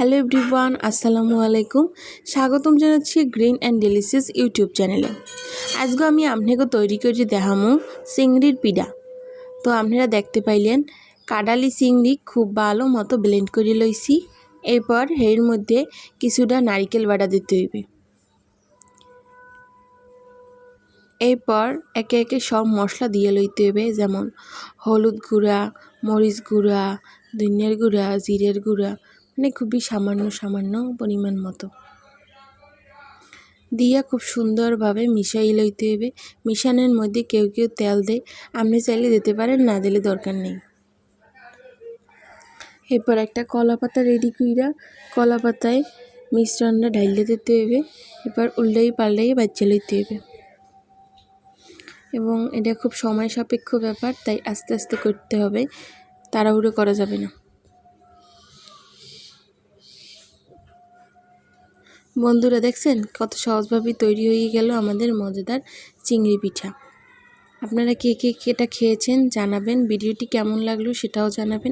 Hello everyone, আসসালামু আলাইকুম। স্বাগতম জানাচ্ছি গ্রিন অ্যান্ড ডেলিসিয়াস ইউটিউব চ্যানেলে। আজকে আমি আপনাকে তৈরি করে দেখামু চিংড়ির পিঠা। তো আপনারা দেখতে পাইলেন কাডালি চিংড়ি খুব ভালো মতো ব্লেন্ড করে লইছি। এরপর এর মধ্যে কিছুটা নারিকেল বাটা দিতে হইবে। এরপর একে একে সব মশলা দিয়ে লইতে হবে, যেমন হলুদ গুঁড়া, মরিচ গুঁড়া, ধনিয়ার গুঁড়া, জিরের গুঁড়া, মানে খুবই সামান্য সামান্য পরিমাণ মতো দিয়ে খুব সুন্দরভাবে মিশাই লইতে হবে। মিশানোর মধ্যে কেউ কেউ তেল দেয়, আপনি চাইলে দিতে পারেন, না দিলে দরকার নেই। এরপর একটা কলা পাতা রেডি কইরা কলা পাতায় মিশ্রণটা ঢাইলে দিতে হবে। এরপর উল্টাই পাল্টাই বাচ্চা লইতে হবে এবং এটা খুব সময় সাপেক্ষ ব্যাপার, তাই আস্তে আস্তে করতে হবে, তাড়াহুড়ো করা যাবে না। বন্ধুরা দেখছেন কত সহজভাবে তৈরি হয়ে গেল আমাদের মজাদার চিংড়ি পিঠা। আপনারা কে কে এটা খেয়েছেন জানাবেন, ভিডিওটি কেমন লাগলো সেটাও জানাবেন।